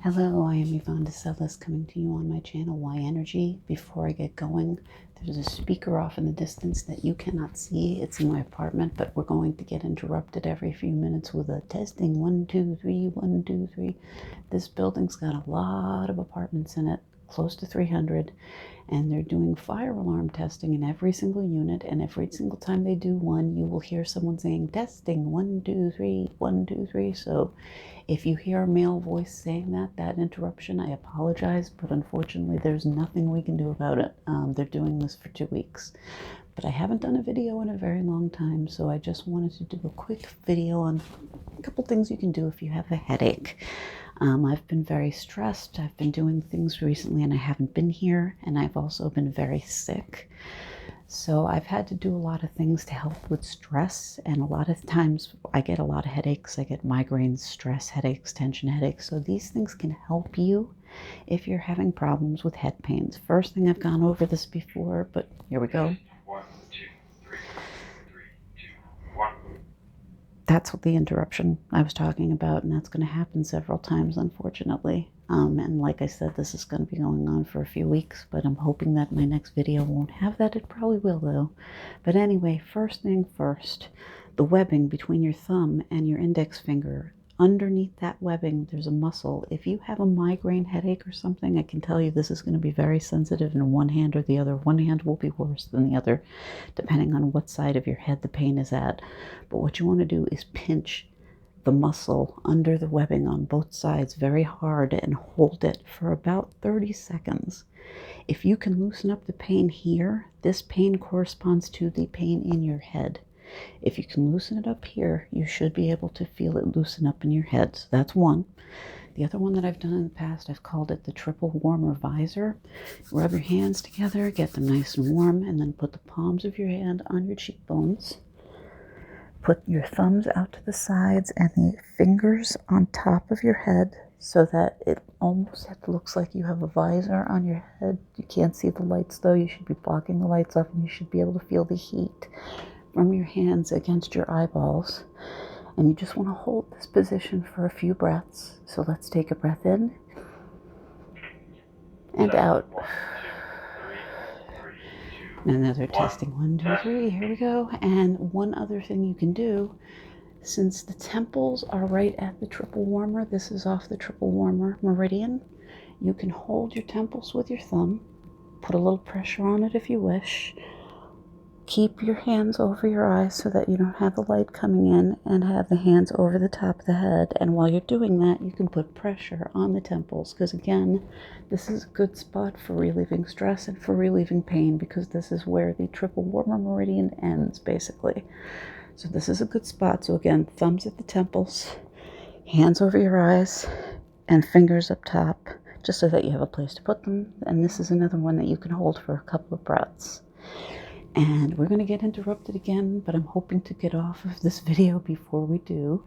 Hello, I am Yvonne DeSellis coming to you on my channel, Y Energy. Before I get going, there's a speaker off in the distance that you cannot see. It's in my apartment, but we're going to get interrupted every few minutes with a testing 1, 2, 3, 1, 2, 3. This building's got a lot of apartments in it, close to 300, and they're doing fire alarm testing in every single unit, and every single time they do one, you will hear someone saying testing 1, 2, 3, 1, 2, 3. So if you hear a male voice saying that interruption, I apologize, but unfortunately there's nothing we can do about it. They're doing this for 2 weeks. But I haven't done a video in a very long time, so I just wanted to do a quick video on a couple things you can do if you have a headache. I've been very stressed. I've been doing things recently and I haven't been here, and I've also been very sick. So I've had to do a lot of things to help with stress, and a lot of times I get a lot of headaches. I get migraines, stress headaches, tension headaches. So these things can help you if you're having problems with head pains. First thing, I've gone over this before, but here we go. 1, 2, 3, 3, 2, 1. That's what the interruption I was talking about, and that's going to happen several times, unfortunately. And like I said, this is going to be going on for a few weeks, but I'm hoping that my next video won't have that. It probably will, though. But anyway, first thing first, the webbing between your thumb and your index finger. Underneath that webbing, there's a muscle. If you have a migraine headache or something, I can tell you this is going to be very sensitive in one hand or the other. One hand will be worse than the other, depending on what side of your head the pain is at. But what you want to do is pinch the muscle under the webbing on both sides very hard and hold it for about 30 seconds. If you can loosen up the pain here, this pain corresponds to the pain in your head. If you can loosen it up here, you should be able to feel it loosen up in your head. So that's one. The other one that I've done in the past, I've called it the triple warmer visor. Rub your hands together, get them nice and warm, and then put the palms of your hand on your cheekbones. Put your thumbs out to the sides and the fingers on top of your head so that it almost looks like you have a visor on your head. You can't see the lights though. You should be blocking the lights off, and you should be able to feel the heat from your hands against your eyeballs. And you just want to hold this position for a few breaths. So let's take a breath in and out. 1, 2, 3, 2, Another testing 1, 2, 3. Here we go. And one other thing you can do, since the temples are right at the triple warmer, this is off the triple warmer meridian, you can hold your temples with your thumb, put a little pressure on it if you wish. Keep your hands over your eyes so that you don't have the light coming in, and have the hands over the top of the head. And while you're doing that, you can put pressure on the temples, because again, this is a good spot for relieving stress and for relieving pain, because this is where the triple warmer meridian ends, basically. So this is a good spot. So again, thumbs at the temples, hands over your eyes, and fingers up top, just so that you have a place to put them. And this is another one that you can hold for a couple of breaths. And we're going to get interrupted again, but I'm hoping to get off of this video before we do.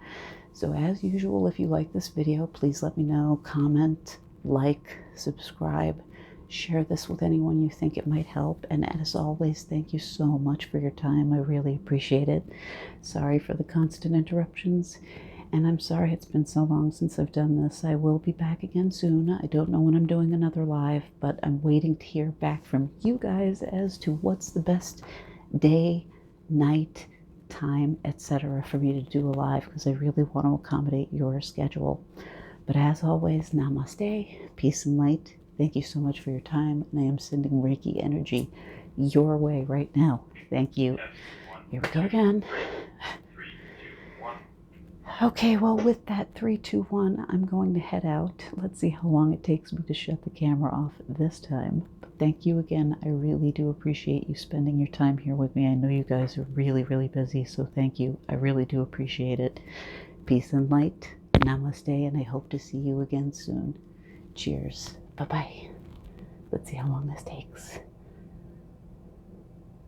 So as usual, if you like this video, please let me know, comment, like, subscribe, share this with anyone you think it might help. And as always, thank you so much for your time. I really appreciate it. Sorry for the constant interruptions. And I'm sorry it's been so long since I've done this. I will be back again soon. I don't know when I'm doing another live, but I'm waiting to hear back from you guys as to what's the best day, night, time, etc. for me to do a live, because I really want to accommodate your schedule. But as always, namaste, peace and light. Thank you so much for your time, and I am sending Reiki energy your way right now. Thank you. Here we go again. Okay, well, with that 3, 2, 1, I'm going to head out. Let's see how long it takes me to shut the camera off this time. But thank you again. I really do appreciate you spending your time here with me. I know you guys are really, really busy, so thank you. I really do appreciate it. Peace and light. Namaste, and I hope to see you again soon. Cheers. Bye-bye. Let's see how long this takes.